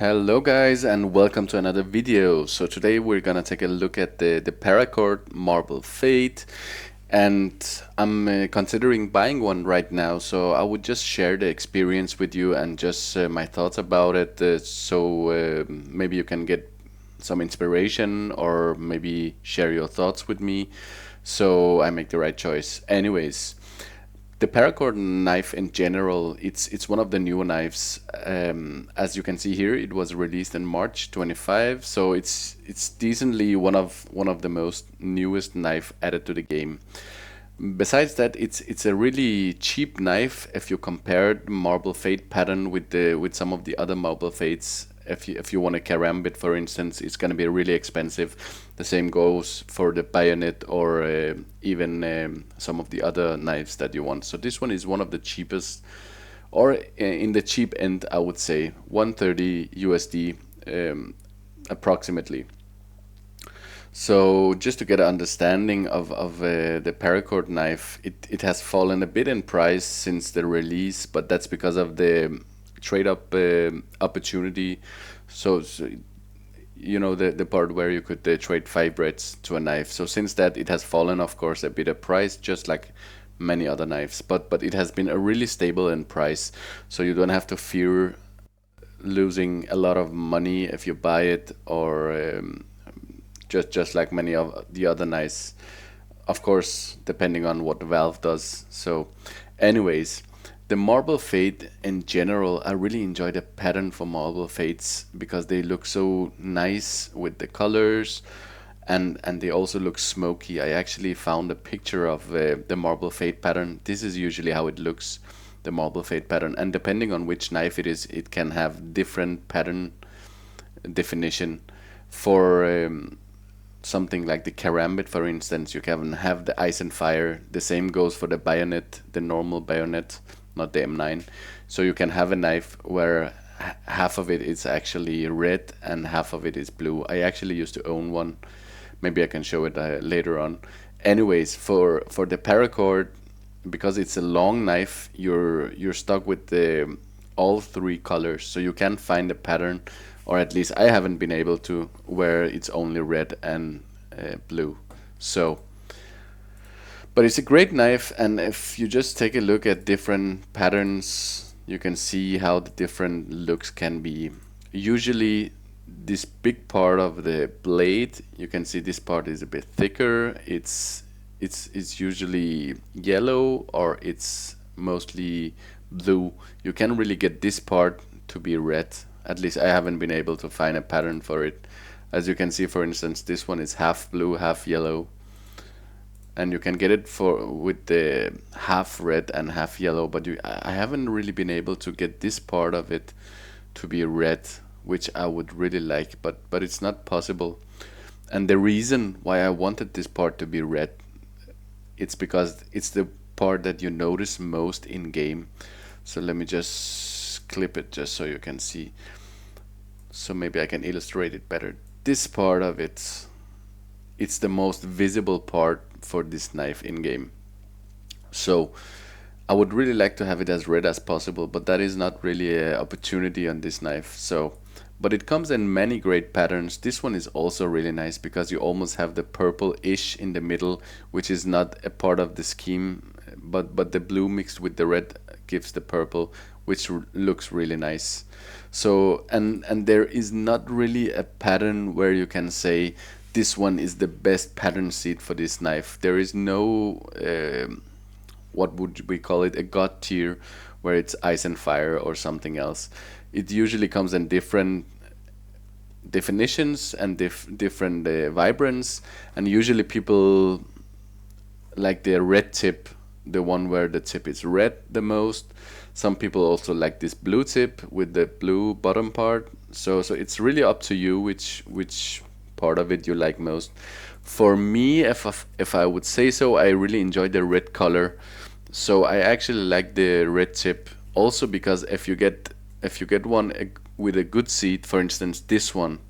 Hello guys and welcome to another video. So today we're gonna take a look at the Paracord Marble Fate, and I'm considering buying one right now, so I would just share the experience with you and just my thoughts about it, maybe you can get some inspiration or maybe share your thoughts with me so I make the right choice. Anyways, the Paracord knife in general, it's one of the newer knives. As you can see here, it was released in March 25, so it's decently one of the most newest knife added to the game. Besides that, it's a really cheap knife if you compare the Marble Fate pattern with some of the other Marble Fates. If you want a karambit, for instance, it's going to be really expensive. The same goes for the bayonet or even some of the other knives that you want. So this one is one of the cheapest, or in the cheap end, I would say 130 USD approximately. So just to get an understanding of the Paracord knife, it has fallen a bit in price since the release, but that's because of the trade up opportunity. So you know the part where you could trade 5 breads to a knife. So since that, it has fallen, of course, a bit of price, just like many other knives. But it has been a really stable in price, so you don't have to fear losing a lot of money if you buy it, or just like many of the other knives, of course, depending on what Valve does. So, anyways, the Marble Fate in general, I really enjoy the pattern for Marble Fates because they look so nice with the colors, and they also look smoky. I actually found a picture of the Marble Fate pattern. This is usually how it looks, the Marble Fate pattern, and depending on which knife it is, it can have different pattern definition. For something like the karambit, for instance, you can have the ice and fire. The same goes for the bayonet, the normal bayonet, not the M9. So you can have a knife where half of it is actually red and half of it is blue. I actually used to own one. Maybe I can show it later on. Anyways, for the paracord, because it's a long knife, you're stuck with the all three colors. So you can find a pattern, or at least I haven't been able to, where it's only red and blue. So, but it's a great knife, and if you just take a look at different patterns, you can see how the different looks can be. Usually, this big part of the blade, you can see this part is a bit thicker. It's usually yellow, or it's mostly blue. You can really get this part to be red. At least I haven't been able to find a pattern for it. As you can see, for instance, this one is half blue, half yellow, and you can get it for with the half red and half yellow. But I haven't really been able to get this part of it to be red, which I would really like, but it's not possible. And the reason why I wanted this part to be red, it's because it's the part that you notice most in game. So let me just clip it just so you can see. So maybe I can illustrate it better. This part of it, it's the most visible part for this knife in game. So I would really like to have it as red as possible, but that is not really an opportunity on this knife. So, but it comes in many great patterns. This one is also really nice because you almost have the purple-ish in the middle, which is not a part of the scheme, but the blue mixed with the red gives the purple, which looks really nice. So, and there is not really a pattern where you can say this one is the best pattern seed for this knife. There is no what would we call it, a god tier, where it's ice and fire or something else. It usually comes in different definitions and different vibrance, and usually people like the red tip, the one where the tip is red the most. Some people also like this blue tip with the blue bottom part. So it's really up to you which part of it you like most. For me, if I would say so, I really enjoy the red color. So I actually like the red tip also because if you get one with a good seat, for instance this one,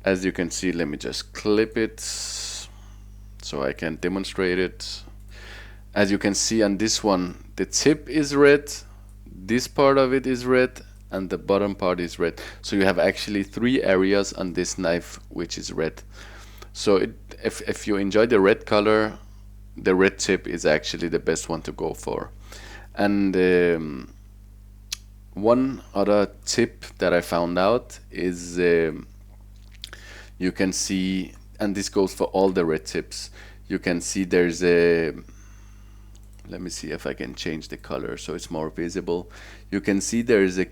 as you can see, let me just clip it so I can demonstrate it. As you can see on this one, the tip is red, this part of it is red, and the bottom part is red. So you have actually three areas on this knife which is red. So if you enjoy the red color, the red tip is actually the best one to go for. And one other tip that I found out is you can see, and this goes for all the red tips, you can see there's a, let me see if I can change the color so it's more visible. You can see there's a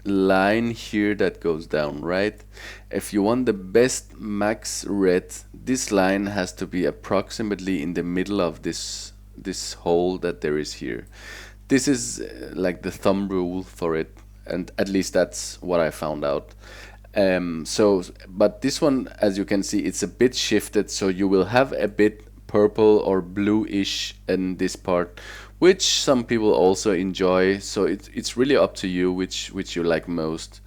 line here that goes down, right? If you want the best max red, this line has to be approximately in the middle of this hole that there is here. This is like the thumb rule for it, and at least that's what I found out. But this one, as you can see, it's a bit shifted, so you will have a bit purple or bluish in this part, which some people also enjoy. So it's really up to you which you like most.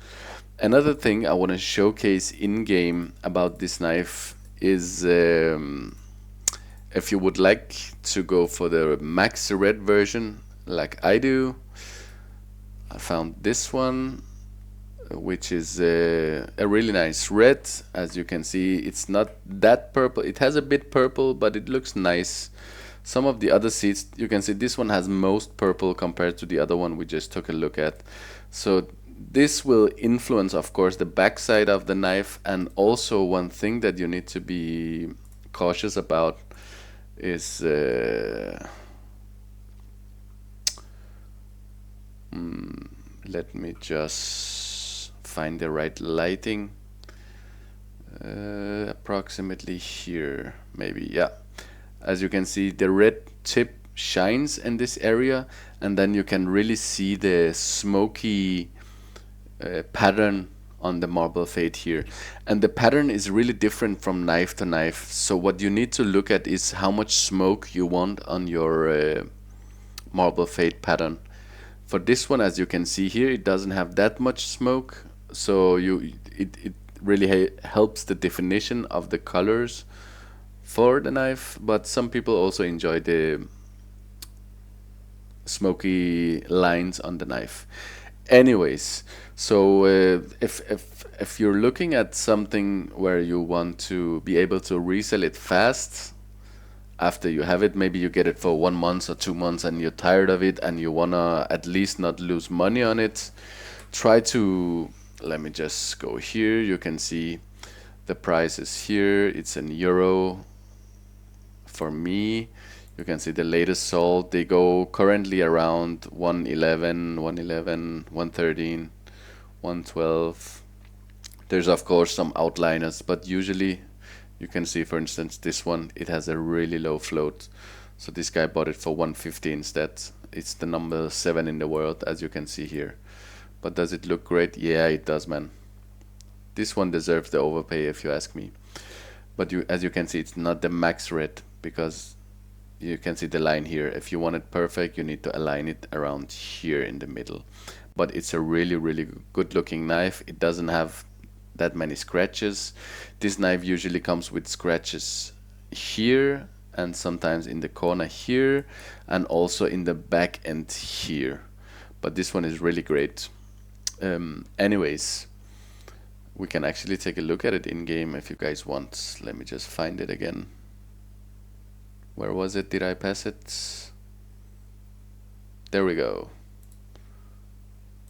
Another thing I want to showcase in game about this knife is if you would like to go for the max red version, like I do, I found this one, which is a really nice red. As you can see, it's not that purple. It has a bit purple, but it looks nice. Some of the other seats, you can see this one has most purple compared to the other one we just took a look at. So this will influence, of course, the backside of the knife. And also one thing that you need to be cautious about is let me just find the right lighting. Approximately here, maybe, yeah. As you can see, the red tip shines in this area, and then you can really see the smoky pattern on the marble fade here. And the pattern is really different from knife to knife. So what you need to look at is how much smoke you want on your marble fade pattern. For this one, as you can see here, it doesn't have that much smoke, so it really helps the definition of the colors for the knife. But some people also enjoy the smoky lines on the knife. Anyways, so if you're looking at something where you want to be able to resell it fast after you have it, maybe you get it for 1 month or 2 months and you're tired of it and you wanna at least not lose money on it, try to, let me just go here. You can see the price is here. It's in euro for me. You can see the latest sold. They go currently around 111, 111, 113, 112. There's of course some outliners, but usually you can see, for instance, this one, it has a really low float. So this guy bought it for 150 instead. It's the number 7 in the world, as you can see here. But does it look great? Yeah, it does, man. This one deserves the overpay if you ask me. But as you can see, it's not the max red, because you can see the line here. If you want it perfect, you need to align it around here in the middle. But it's a really, really good looking knife. It doesn't have that many scratches. This knife usually comes with scratches here and sometimes in the corner here and also in the back end here. But this one is really great. Anyways, we can actually take a look at it in game if you guys want. Let me just find it again. Where was it? Did I pass it? There we go.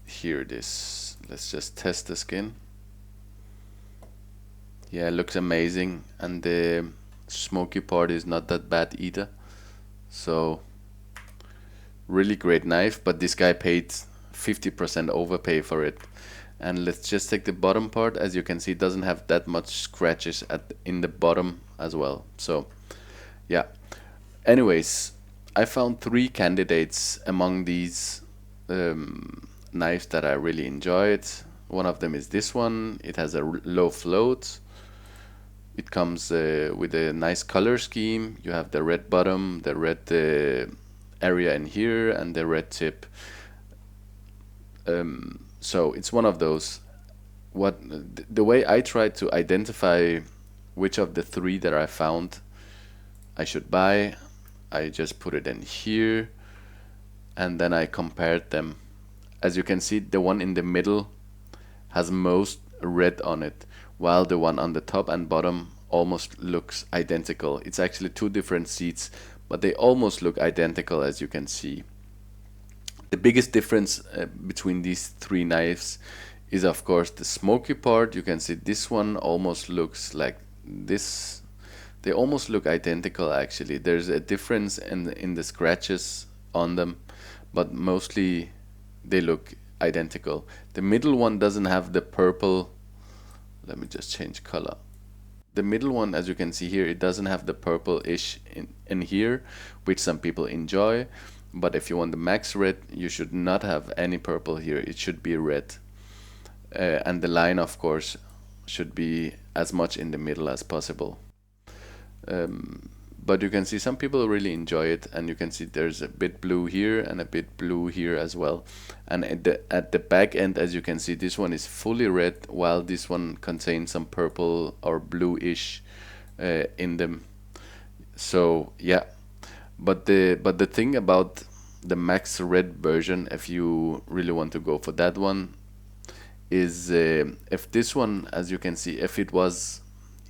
Here it is. Let's just test the skin. Yeah, it looks amazing, and the smoky part is not that bad either. So really great knife, but this guy paid 50% overpay for it. And let's just take the bottom part. As you can see, it doesn't have that much scratches in the bottom as well. So yeah. Anyways, I found 3 candidates among these knives that I really enjoyed. One of them is this one. It has a low float. It comes with a nice color scheme. You have the red bottom, the red area in here, and the red tip. So it's one of those. The way I tried to identify which of the 3 that I found I should buy, I just put it in here, and then I compared them. as you can see, the one in the middle has most red on it, while the one on the top and bottom almost looks identical. It's actually two different seeds, but they almost look identical, as you can see. The biggest difference between these three knives is of course the smoky part. You can see this one almost looks like this. They almost look identical actually. There's a difference in the scratches on them, but mostly they look identical. The middle one doesn't have the purple. Let me just change color. The middle one, as you can see here, it doesn't have the purple-ish in here, which some people enjoy. But if you want the max red, you should not have any purple here. It should be red. And the line, of course, should be as much in the middle as possible. But you can see some people really enjoy it, and you can see there's a bit blue here and a bit blue here as well. And at the back end, as you can see, this one is fully red, while this one contains some purple or bluish in them. So yeah, but the thing about the max red version, if you really want to go for that one, is if this one, as you can see, if it was,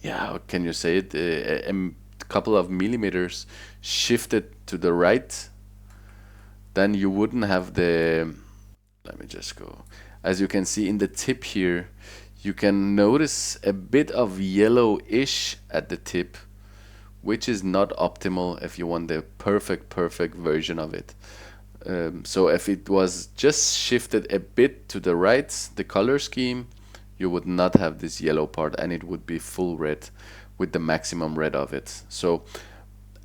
yeah, how can you say it, a couple of millimeters shifted to the right, then you wouldn't have the, let me just go, as you can see in the tip here, you can notice a bit of yellowish at the tip, which is not optimal if you want the perfect version of it. So if it was just shifted a bit to the right, the color scheme, you would not have this yellow part, and it would be full red with the maximum red of it. So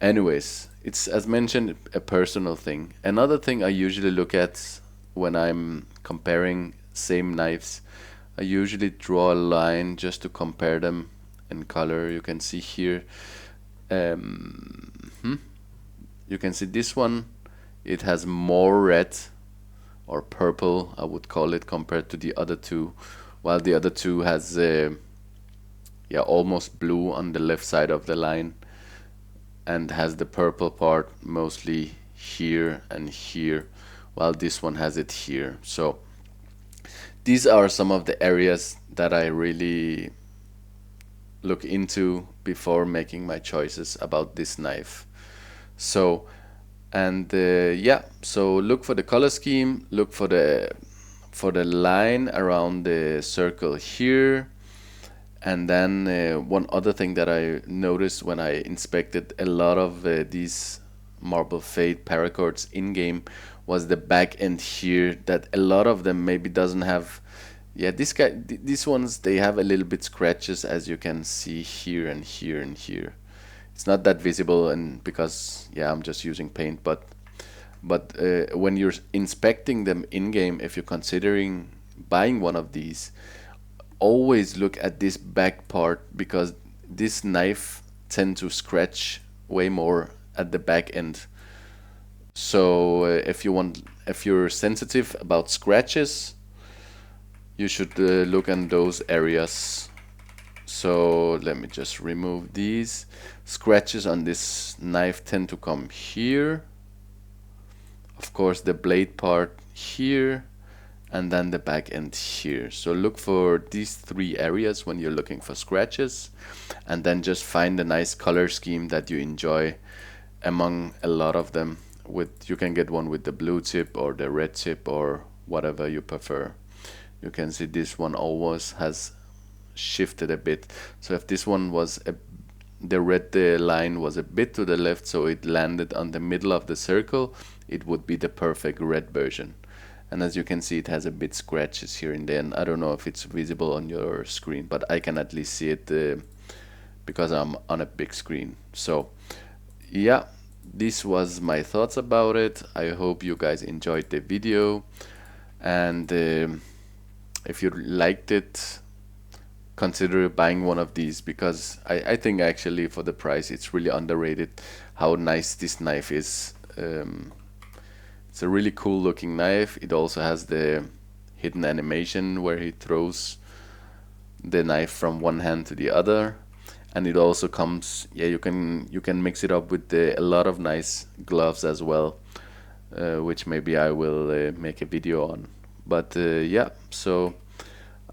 anyways, it's, as mentioned, a personal thing. Another thing I usually look at when I'm comparing same knives, I usually draw a line just to compare them in color. You can see here, you can see this one, it has more red or purple, I would call it, compared to the other two, while the other two has yeah, almost blue on the left side of the line, and has the purple part mostly here and here, while this one has it here. So these are some of the areas that I really look into before making my choices about this knife. So, and yeah, so look for the color scheme, look for the line around the circle here. And then one other thing that I noticed when I inspected a lot of these Marble Fade paracords in-game was the back end here, that a lot of them maybe doesn't have, yeah, these ones, they have a little bit scratches, as you can see here and here and here. It's not that visible, and because, yeah, I'm just using paint, but when you're inspecting them in-game, if you're considering buying one of these, always look at this back part, because this knife tend to scratch way more at the back end. So if you're sensitive about scratches, you should look in those areas. So let me just remove these. Scratches on this knife tend to come here, of course the blade part here, and then the back end here. So look for these three areas when you're looking for scratches, and then just find a nice color scheme that you enjoy among a lot of them. You can get one with the blue tip or the red tip or whatever you prefer. You can see this one always has shifted a bit. So if this one was the red line was a bit to the left, so it landed on the middle of the circle, it would be the perfect red version. And as you can see, it has a bit scratches here and there, and I don't know if it's visible on your screen, but I can at least see it because I'm on a big screen. So yeah, this was my thoughts about it. I hope you guys enjoyed the video, and if you liked it, consider buying one of these, because I think actually for the price it's really underrated how nice this knife is. It's a really cool looking knife. It also has the hidden animation where he throws the knife from one hand to the other, and it also comes, yeah, you can mix it up with a lot of nice gloves as well, which maybe I will make a video on. But yeah, so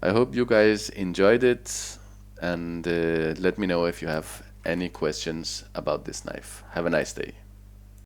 I hope you guys enjoyed it, and let me know if you have any questions about this knife. Have a nice day.